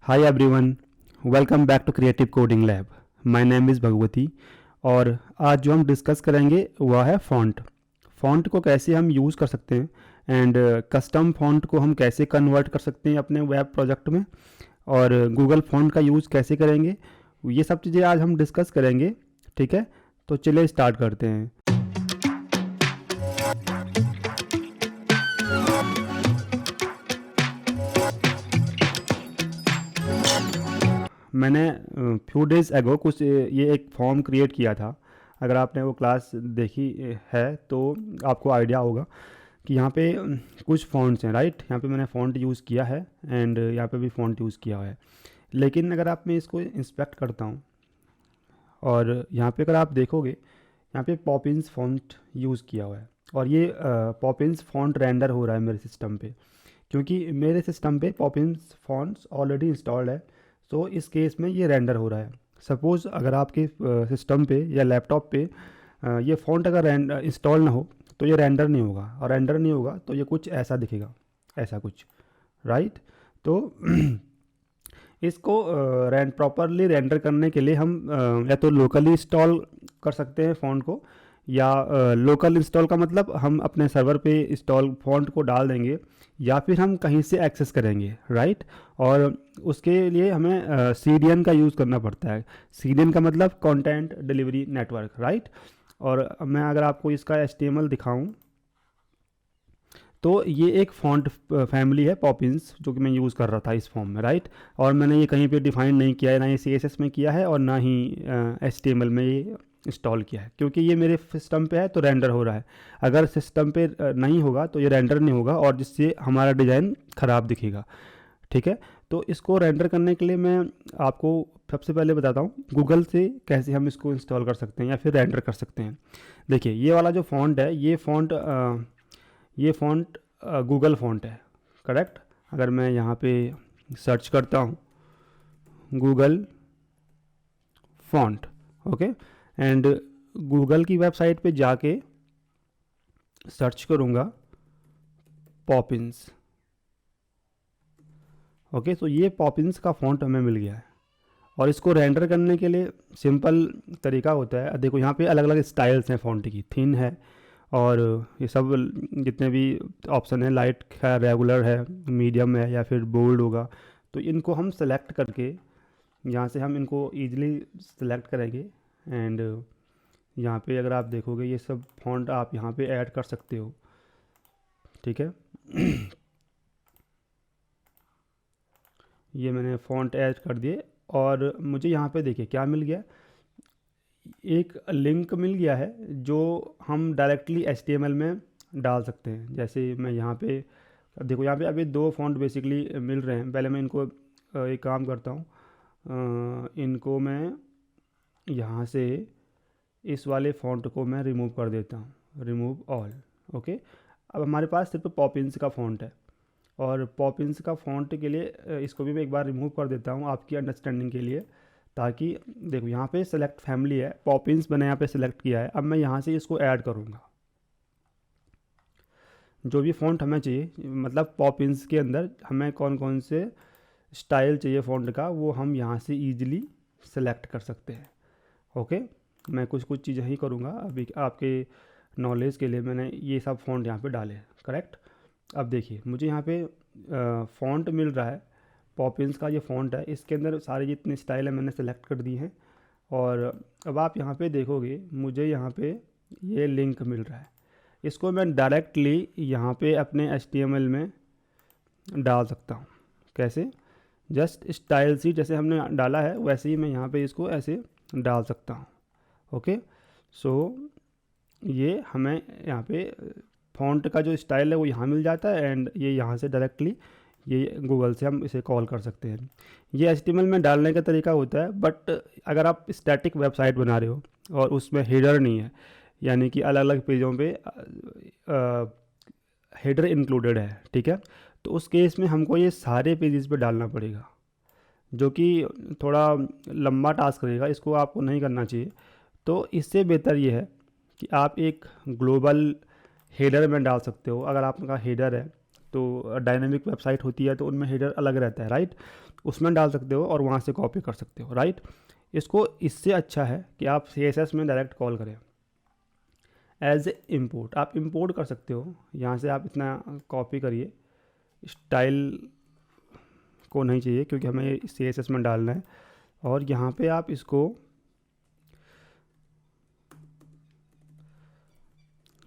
Hi everyone, welcome back to creative coding lab. My name is Bhagwati और आज जो हम डिस्कस करेंगे वह है फ़ॉन्ट। फ़ॉन्ट को कैसे हम यूज़ कर सकते हैं एंड कस्टम फ़ॉन्ट को हम कैसे कन्वर्ट कर सकते हैं अपने वेब प्रोजेक्ट में और गूगल फ़ॉन्ट का यूज़ कैसे करेंगे, ये सब चीज़ें आज हम डिस्कस करेंगे। ठीक है, तो चलिए स्टार्ट करते हैं। मैंने फ्यू डेज़ एगो कुछ ये एक फॉर्म क्रिएट किया था। अगर आपने वो क्लास देखी है तो आपको आइडिया होगा कि यहाँ पे कुछ फ़ॉन्ट्स हैं, राइट। यहाँ पे मैंने फ़ॉन्ट यूज़ किया है एंड यहाँ पे भी फ़ॉन्ट यूज़ किया हुआ है। लेकिन अगर आप मैं इसको इंस्पेक्ट करता हूँ और यहाँ पे अगर आप देखोगे, यहाँ पे पॉपिंस फ़ॉन्ट यूज़ किया हुआ है और ये पॉपिंस फ़ॉन्ट रेंडर हो रहा है मेरे सिस्टम पे, क्योंकि मेरे सिस्टम पे पॉपिंस फ़ॉन्ट्स ऑलरेडी इंस्टॉल्ड है। सो इस केस में ये रेंडर हो रहा है। सपोज़ अगर आपके सिस्टम पे या लैपटॉप पे ये फ़ॉन्ट अगर इंस्टॉल ना हो तो ये रेंडर नहीं होगा, और रेंडर नहीं होगा तो ये कुछ ऐसा दिखेगा, ऐसा कुछ, राइट। तो इसको प्रॉपरली रेंडर करने के लिए हम या तो लोकली इंस्टॉल कर सकते हैं फ़ॉन्ट को, या लोकल इंस्टॉल का मतलब हम अपने सर्वर पे इंस्टॉल फ़ॉन्ट को डाल देंगे, या फिर हम कहीं से एक्सेस करेंगे, राइट। और उसके लिए हमें सीडीएन का यूज़ करना पड़ता है। सीडीएन का मतलब कंटेंट डिलीवरी नेटवर्क, राइट। और मैं अगर आपको इसका एचटीएमएल दिखाऊं तो ये एक फ़ॉन्ट फैमिली है पॉपिंस, जो कि मैं यूज़ कर रहा था इस फॉर्म में, राइट। और मैंने ये कहीं पे डिफाइन नहीं किया है, ना ही सीएसएस में किया है और ना ही एचटीएमएल में ये इंस्टॉल किया है, क्योंकि ये मेरे सिस्टम पे है तो रेंडर हो रहा है। अगर सिस्टम पे नहीं होगा तो ये रेंडर नहीं होगा और जिससे हमारा डिज़ाइन ख़राब दिखेगा। ठीक है, तो इसको रेंडर करने के लिए मैं आपको सबसे पहले बताता हूँ गूगल से कैसे हम इसको इंस्टॉल कर सकते हैं या फिर रेंडर कर सकते हैं। देखिए, ये वाला जो फ़ॉन्ट है, ये फ़ॉन्ट गूगल फ़ॉन्ट है, करेक्ट। अगर मैं यहाँ पे सर्च करता हूँ Google font, okay, and Google की वेबसाइट पे जाके सर्च करूँगा पॉपिंस, ओके। तो ये पॉपिंस का फ़ॉन्ट हमें मिल गया है और इसको रेंडर करने के लिए सिंपल तरीका होता है। देखो, यहाँ पे अलग अलग स्टाइल्स हैं फ़ॉन्ट की, थिन है और ये सब जितने भी ऑप्शन है, लाइट है, रेगुलर है, मीडियम है या फिर बोल्ड होगा। तो इनको हम सेलेक्ट करके यहाँ से हम इनको ईजिली सेलेक्ट करेंगे एंड यहाँ पे अगर आप देखोगे ये सब फ़ॉन्ट आप यहाँ पे ऐड कर सकते हो। ठीक है, ये मैंने फ़ॉन्ट ऐड कर दिए और मुझे यहाँ पे देखिए क्या मिल गया, एक लिंक मिल गया है जो हम डायरेक्टली एचटीएमएल में डाल सकते हैं। जैसे मैं यहाँ पे देखो, यहाँ पे अभी दो फ़ॉन्ट बेसिकली मिल रहे हैं। पहले मैं इनको एक काम करता हूँ, इनको मैं यहाँ से इस वाले फ़ॉन्ट को मैं रिमूव कर देता हूँ, रिमूव ऑल, ओके। अब हमारे पास सिर्फ पॉपिंस का फ़ॉन्ट है और पॉपिंस का फ़ॉन्ट के लिए इसको भी मैं एक बार रिमूव कर देता हूँ आपकी अंडरस्टैंडिंग के लिए, ताकि देखो यहाँ पे सेलेक्ट फैमिली है, पॉपिंस मैंने यहाँ पे सेलेक्ट किया है। अब मैं यहाँ से इसको ऐड करूँगा, जो भी फ़ॉन्ट हमें चाहिए, मतलब पॉपिंस के अंदर हमें कौन कौन से स्टाइल चाहिए फ़ॉन्ट का, वो हम यहाँ से ईजिली सेलेक्ट कर सकते हैं, ओके। मैं कुछ कुछ चीज़ें ही करूँगा अभी आपके नॉलेज के लिए। मैंने ये सब फ़ॉन्ट यहाँ पे डाले, करेक्ट। अब देखिए, मुझे यहाँ पे फ़ॉन्ट मिल रहा है, पॉपिंस का ये फ़ॉन्ट है, इसके अंदर सारे जितने स्टाइल है मैंने सेलेक्ट कर दिए हैं। और अब आप यहाँ पे देखोगे मुझे यहाँ पे ये लिंक मिल रहा है, इसको मैं डायरेक्टली यहाँ पे अपने HTML में डाल सकता हूँ। कैसे? जस्ट स्टाइल सी जैसे हमने डाला है वैसे ही मैं यहाँ पे इसको ऐसे डाल सकता हूँ, ओके। सो ये हमें यहाँ पे फ़ॉन्ट का जो स्टाइल है वो यहाँ मिल जाता है एंड ये यहाँ से डायरेक्टली ये गूगल से हम इसे कॉल कर सकते हैं। ये HTML में डालने का तरीका होता है, बट अगर आप स्टैटिक वेबसाइट बना रहे हो और उसमें हेडर नहीं है, यानी कि अलग अलग पेजों पे हेडर इंक्लूडेड है, ठीक है, तो उस केस में हमको ये सारे पेजेस पे डालना पड़ेगा, जो कि थोड़ा लंबा टास्क रहेगा, इसको आपको नहीं करना चाहिए। तो इससे बेहतर ये है कि आप एक ग्लोबल हेडर में डाल सकते हो। अगर आपका हेडर है तो डायनेमिक वेबसाइट होती है तो उनमें हेडर अलग रहता है, राइट। उसमें डाल सकते हो और वहाँ से कॉपी कर सकते हो, राइट। इसको इससे अच्छा है कि आप CSS में डायरेक्ट कॉल करें एज ए इम्पोर्ट। आप इम्पोर्ट कर सकते हो, यहाँ से आप इतना कॉपी करिए, स्टाइल को नहीं चाहिए क्योंकि हमें CSS में डालना है, और यहाँ पे आप इसको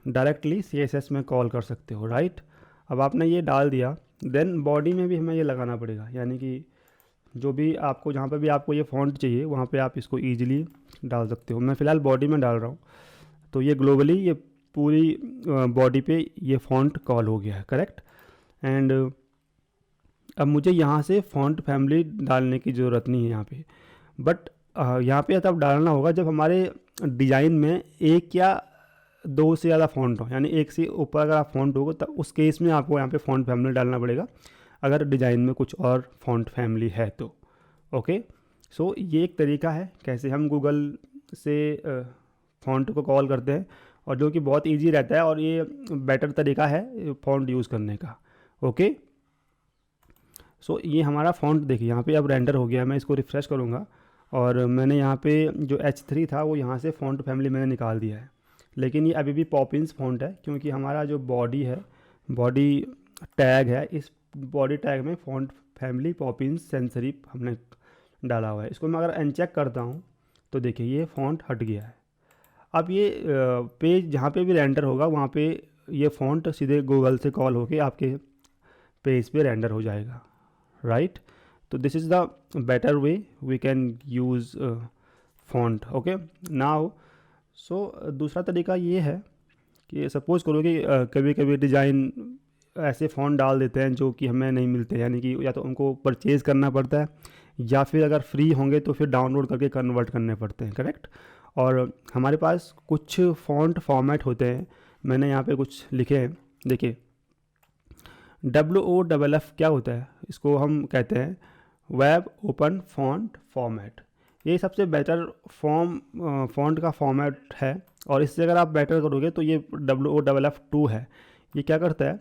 डायरेक्टली CSS में कॉल कर सकते हो, राइट। अब आपने ये डाल दिया, देन बॉडी में भी हमें ये लगाना पड़ेगा, यानी कि जो भी आपको जहाँ पे भी आपको ये फ़ॉन्ट चाहिए वहाँ पे आप इसको ईजिली डाल सकते हो। मैं फ़िलहाल बॉडी में डाल रहा हूँ, तो ये ग्लोबली ये पूरी बॉडी पे ये फ़ॉन्ट कॉल हो गया है, करेक्ट। एंड अब मुझे यहाँ से फ़ॉन्ट फैमिली डालने की ज़रूरत नहीं है यहाँ पे, बट यहाँ पे तब डालना होगा जब हमारे डिज़ाइन में एक या दो से ज़्यादा फ़ॉन्ट हो, यानी एक से ऊपर अगर आप फ़ॉन्ट होगा तब उस केस में आपको यहाँ पे फ़ॉन्ट फैमिली डालना पड़ेगा, अगर डिज़ाइन में कुछ और फ़ॉन्ट फैमिली है तो। ओके, सो ये एक तरीका है कैसे हम गूगल से फ़ॉन्ट को कॉल करते हैं, और जो कि बहुत इजी रहता है और ये बेटर तरीका है फ़ॉन्ट यूज़ करने का। ओके, सो ये हमारा फ़ॉन्ट देखिए यहाँ पे अब रेंडर हो गया है। मैं इसको रिफ़्रेश करूँगा और मैंने यहाँ पे जो H3 था वो यहाँ से फ़ॉन्ट फैमिली मैंने निकाल दिया है, लेकिन ये अभी भी पॉपिंस फ़ॉन्ट है क्योंकि हमारा जो बॉडी है, बॉडी टैग है, इस बॉडी टैग में font family Poppins sans serif हमने डाला हुआ है। इसको मैं अगर अनचेक करता हूँ तो देखिए ये फ़ॉन्ट हट गया है। अब ये पेज जहाँ पे भी रेंडर होगा वहाँ पे ये फ़ॉन्ट सीधे गूगल से कॉल होके आपके पेज पे रेंडर हो जाएगा, राइट। तो this is the better way we can use font. Okay, now so दूसरा तरीका ये है कि सपोज़ करो कि कभी कभी डिज़ाइन ऐसे फ़ॉन्ट डाल देते हैं जो कि हमें नहीं मिलते, यानी कि या तो उनको परचेज़ करना पड़ता है या फिर अगर फ्री होंगे तो फिर डाउनलोड करके कन्वर्ट करने पड़ते हैं, करेक्ट। और हमारे पास कुछ फ़ॉन्ट फॉर्मेट होते हैं, मैंने यहाँ पे कुछ लिखे हैं, देखिए WOFF क्या होता है, इसको हम कहते हैं वेब ओपन फ़ॉन्ट फॉर्मेट। ये सबसे बेटर फ़ॉन्ट का फॉर्मेट है, और इससे अगर आप बेटर करोगे तो ये WOFF2 है। ये क्या करता है,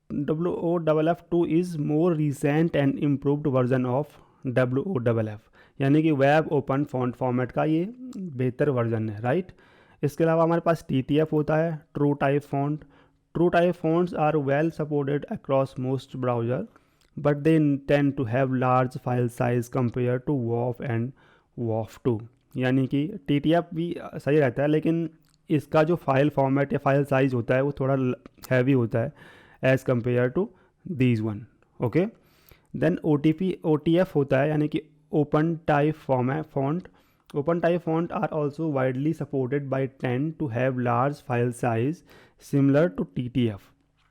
WOFF2 is more recent and improved version of WOFF, यानी कि वेब ओपन फॉन्ट फॉर्मेट का ये बेहतर वर्जन है, राइट। इसके अलावा हमारे पास TTF होता है, true type font. True type fonts are well supported across most browser, but they tend to have large file size compared to WOFF and WOFF2, यानी कि TTF भी सही रहता है लेकिन इसका जो फाइल फॉर्मेट या फाइल साइज़ होता है वो थोड़ा हैवी होता है as compared to these one. Okay, then OTF होता है, यानी कि open type font. Open type font are also widely supported by tend to have large file size similar to TTF।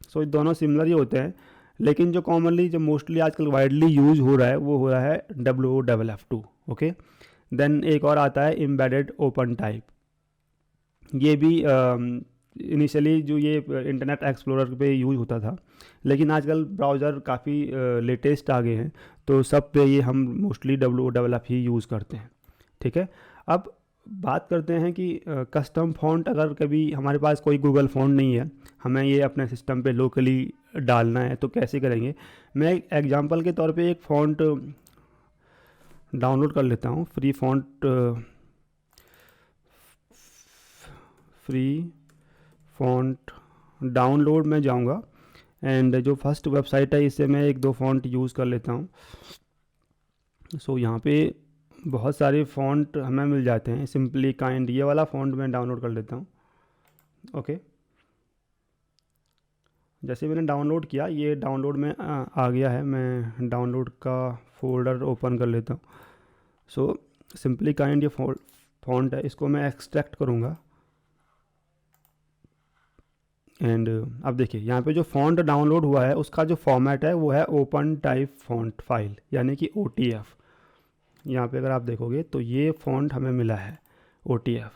So दोनों सिमिलर ही होते हैं, लेकिन जो कॉमनली जो मोस्टली आजकल वाइडली यूज हो रहा है वो हो रहा है WOFF2। ओके, देन एक और आता है एम्बेडेड ओपन टाइप। ये भी इनिशियली जो ये इंटरनेट एक्सप्लोरर पे यूज होता था, लेकिन आजकल ब्राउज़र काफ़ी लेटेस्ट आ गए हैं तो सब पे ये हम मोस्टली WOFF ही यूज़ करते हैं, ठीक है। अब बात करते हैं कि कस्टम फ़ॉन्ट, अगर कभी हमारे पास कोई गूगल फ़ॉन्ट नहीं है, हमें ये अपने सिस्टम पे लोकली डालना है तो कैसे करेंगे। मैं एक एग्जांपल के तौर पे एक फ़ॉन्ट डाउनलोड कर लेता हूँ, फ्री फ़ॉन्ट डाउनलोड में जाऊँगा, एंड जो फर्स्ट वेबसाइट है इससे मैं एक दो फ़ॉन्ट यूज़ कर लेता हूँ। सो यहाँ पे बहुत सारे फ़ॉन्ट हमें मिल जाते हैं। सिंपली काइंड ये वाला फ़ॉन्ट मैं डाउनलोड कर लेता हूँ। ओके, जैसे मैंने डाउनलोड किया, ये डाउनलोड में आ गया है। मैं डाउनलोड का फ़ोल्डर ओपन कर लेता हूँ। सो सिंपली काइंड ये फ़ॉन्ट है, इसको मैं एक्सट्रैक्ट करूँगा, एंड अब देखिए यहाँ पे जो फ़ॉन्ट डाउनलोड हुआ है उसका जो फॉर्मेट है वो है ओपन टाइप फ़ॉन्ट फाइल, यानी कि OTF। यहाँ पे अगर आप देखोगे तो ये फ़ॉन्ट हमें मिला है OTF,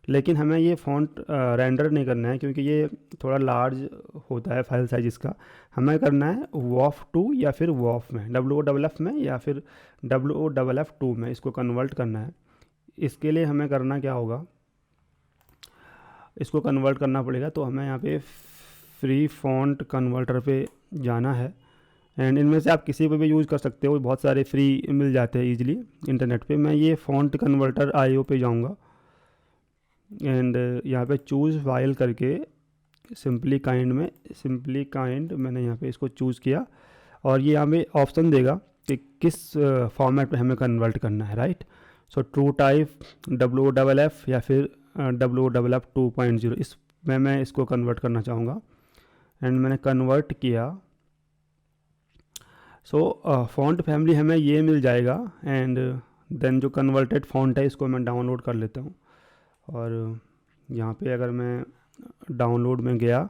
लेकिन हमें ये फ़ॉन्ट रेंडर नहीं करना है क्योंकि ये थोड़ा लार्ज होता है फाइल साइज इसका। हमें करना है WOFF2 या फिर WOFF में, WOFF में या फिर WOFF2 में इसको कन्वर्ट करना है। इसके लिए हमें करना क्या होगा, इसको कन्वर्ट करना पड़ेगा, तो हमें यहाँ पे फ्री फ़ॉन्ट कन्वर्टर पे जाना है, एंड इनमें से आप किसी को भी यूज़ कर सकते हो, बहुत सारे फ्री मिल जाते हैं ईजिली इंटरनेट पे। मैं ये फ़ॉन्ट कन्वर्टर IO पे जाऊँगा एंड यहाँ पे चूज़ फाइल करके सिंपली काइंड मैंने यहाँ पे इसको चूज़ किया और ये यहाँ पे ऑप्शन देगा कि किस फॉर्मेट में हमें कन्वर्ट करना है, right. So true type, WOFF या फिर WOFF 2.0, इसमें मैं इसको कन्वर्ट करना चाहूँगा एंड मैंने कन्वर्ट किया। सो फ़ॉन्ट फैमिली हमें ये मिल जाएगा एंड देन जो कन्वर्टेड फ़ॉन्ट है इसको मैं डाउनलोड कर लेता हूँ। और यहाँ पे अगर मैं डाउनलोड में गया,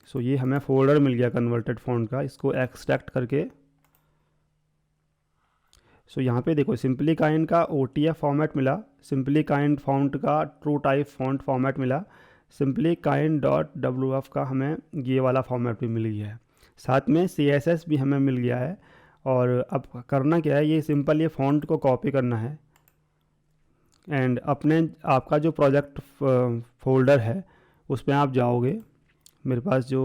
सो ये हमें फ़ोल्डर मिल गया कन्वर्टेड फ़ॉन्ट का, इसको एक्सट्रैक्ट करके सो यहाँ पे देखो सिंपली काइंड का OTF फॉर्मेट मिला, सिंपली काइंड फ़ॉन्ट का ट्रू टाइप फ़ॉन्ट फॉर्मेट मिला, सिंपली काइंड .WF का हमें ये वाला फॉर्मेट भी मिल गया है, साथ में CSS भी हमें मिल गया है। और अब करना क्या है, ये सिंपल ये फ़ॉन्ट को कॉपी करना है एंड अपने आपका जो प्रोजेक्ट फोल्डर है उस पर आप जाओगे। मेरे पास जो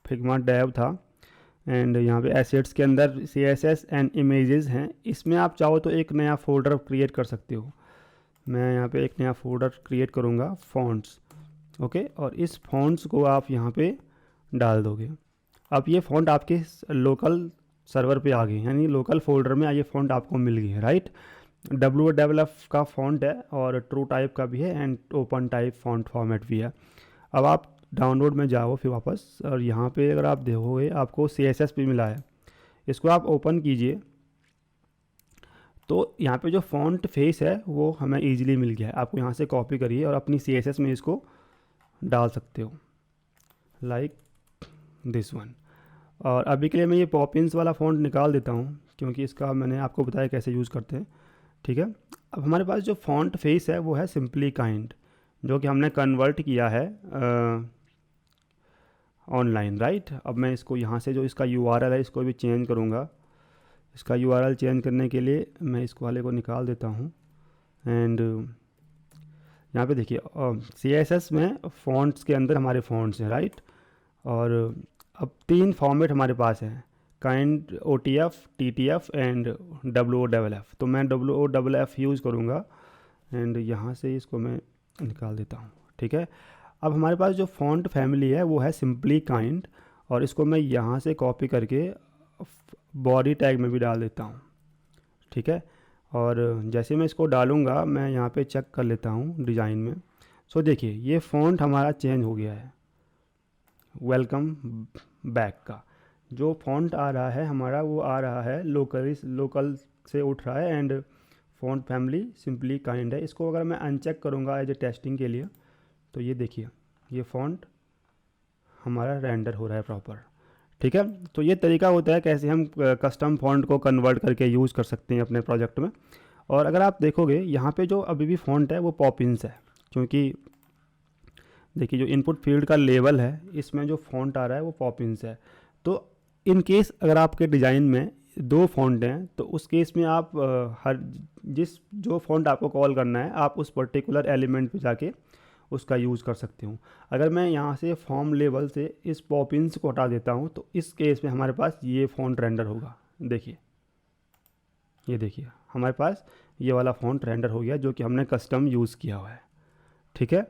फिग्मा डेव था एंड यहाँ पे एसेट्स के अंदर CSS एंड इमेजेस हैं, इसमें आप चाहो तो एक नया फ़ोल्डर क्रिएट कर सकते हो। मैं यहाँ पे एक नया फ़ोल्डर क्रिएट करूँगा फ़ॉन्ट्स, ओके। और इस फ़ॉन्ट्स को आप यहाँ पे डाल दोगे। अब ये फ़ॉन्ट आपके लोकल सर्वर पे आ गए, यानी लोकल फोल्डर में ये फ़ॉन्ट आपको मिल गई है, राइट। WOFF का फ़ॉन्ट है और ट्रू टाइप का भी है and open type font format भी है। अब आप डाउनलोड में जाओ फिर वापस, और यहाँ पे अगर आप देखोगे आपको CSS भी मिला है, इसको आप ओपन कीजिए तो यहाँ पे जो फ़ॉन्ट फेस है वो हमें ईजिली मिल गया है। आपको यहाँ से कॉपी करिए और अपनी CSS में इसको डाल सकते हो, लाइक दिस वन। और अभी के लिए मैं ये पॉपिंस वाला फ़ॉन्ट निकाल देता हूँ क्योंकि इसका मैंने आपको बताया कैसे यूज़ करते हैं, ठीक है। अब हमारे पास जो फ़ॉन्ट फेस है वो है सिंपली काइंड, जो कि हमने कन्वर्ट किया है ऑनलाइन, राइट। अब मैं इसको यहाँ से जो इसका URL है इसको भी चेंज करूँगा। इसका URL चेंज करने के लिए मैं इस वाले को निकाल देता हूँ एंड यहाँ पे देखिए CSS में फ़ॉन्ट्स के अंदर हमारे फ़ॉन्ट्स हैं, राइट। और अब 3 फॉर्मेट हमारे पास हैं, kind, OTF, TTF and WOFF। तो मैं WOFF यूज़ करूँगा एंड यहाँ से इसको मैं निकाल देता हूँ, ठीक है। अब हमारे पास जो फ़ॉन्ट फैमिली है वो है सिंपली काइंड, और इसको मैं यहाँ से कॉपी करके बॉडी टैग में भी डाल देता हूँ, ठीक है। और जैसे मैं इसको डालूँगा मैं यहाँ पे चेक कर लेता हूँ डिज़ाइन में। सो देखिए ये फ़ॉन्ट हमारा चेंज हो गया है, वेलकम बैक का जो फ़ॉन्ट आ रहा है हमारा वो आ रहा है लोकल से उठ रहा है and font family simply kind है। इसको अगर मैं अनचेक करूँगा एज ए टेस्टिंग के लिए तो ये देखिए ये फ़ॉन्ट हमारा रेंडर हो रहा है प्रॉपर, ठीक है। तो ये तरीका होता है कैसे हम कस्टम फ़ॉन्ट को कन्वर्ट करके यूज़ कर सकते हैं अपने प्रोजेक्ट में। और अगर आप देखोगे यहाँ पे जो अभी भी फ़ॉन्ट है वो पॉपिंस है, क्योंकि देखिए जो इनपुट फील्ड का लेवल है इसमें जो फ़ॉन्ट आ रहा है वो पॉपिंस है। तो इन केस अगर आपके डिज़ाइन में 2 फ़ॉन्ट हैं तो उस केस में आप जो फ़ॉन्ट आपको कॉल करना है आप उस पर्टिकुलर एलिमेंट पे जाके उसका यूज़ कर सकते हो। अगर मैं यहाँ से फॉर्म लेवल से इस पॉपिंस को हटा देता हूँ तो इस केस में हमारे पास ये फ़ॉन्ट रेंडर होगा। देखिए ये देखिए हमारे पास ये वाला फ़ॉन्ट रेंडर हो गया जो कि हमने कस्टम यूज़ किया हुआ है, ठीक है।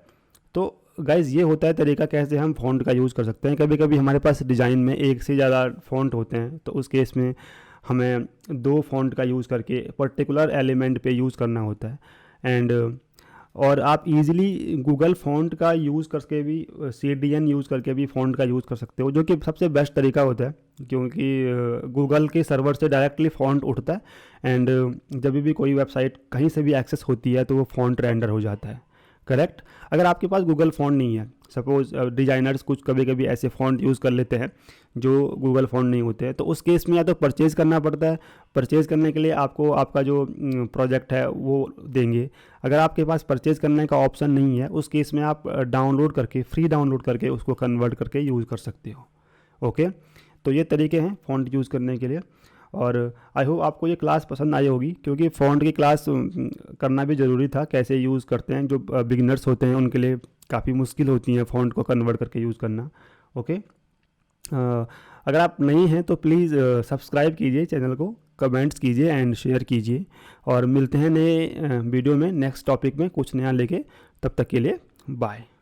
तो गाइज़ ये होता है तरीका कैसे हम फ़ॉन्ट का यूज़ कर सकते हैं। कभी कभी हमारे पास डिज़ाइन में एक से ज़्यादा फ़ॉन्ट होते हैं तो उस केस में हमें 2 फ़ॉन्ट का यूज़ करके पर्टिकुलर एलिमेंट पे यूज़ करना होता है एंड और आप इजीली गूगल फ़ॉन्ट का यूज़ करके भी CDN यूज़ करके भी फ़ॉन्ट का यूज़ कर सकते हो, जो कि सबसे बेस्ट तरीका होता है क्योंकि गूगल के सर्वर से डायरेक्टली फ़ॉन्ट उठता है एंड जब भी कोई वेबसाइट कहीं से भी एक्सेस होती है तो वो फ़ॉन्ट रेंडर हो जाता है, करेक्ट। अगर आपके पास गूगल फ़ॉन्ट नहीं है, सपोज़ डिज़ाइनर्स कुछ कभी कभी ऐसे फ़ॉन्ट यूज़ कर लेते हैं जो गूगल फ़ॉन्ट नहीं होते हैं, तो उस केस में या तो परचेज़ करना पड़ता है। परचेज़ करने के लिए आपको आपका जो प्रोजेक्ट है वो देंगे। अगर आपके पास परचेज़ करने का ऑप्शन नहीं है उस केस में आप फ्री डाउनलोड करके उसको कन्वर्ट करके यूज़ कर सकते हो, ओके। तो ये तरीके हैं फ़ॉन्ट यूज़ करने के लिए और आई होप आपको ये क्लास पसंद आई होगी क्योंकि फ़ॉन्ट की क्लास करना भी ज़रूरी था, कैसे यूज़ करते हैं। जो बिगिनर्स होते हैं उनके लिए काफ़ी मुश्किल होती हैं फ़ॉन्ट को कन्वर्ट करके यूज़ करना, ओके। अगर आप नहीं हैं तो प्लीज़ सब्सक्राइब कीजिए चैनल को, कमेंट्स कीजिए एंड शेयर कीजिए, और मिलते हैं नए वीडियो में नेक्स्ट टॉपिक में कुछ नया लेके। तब तक के लिए बाय।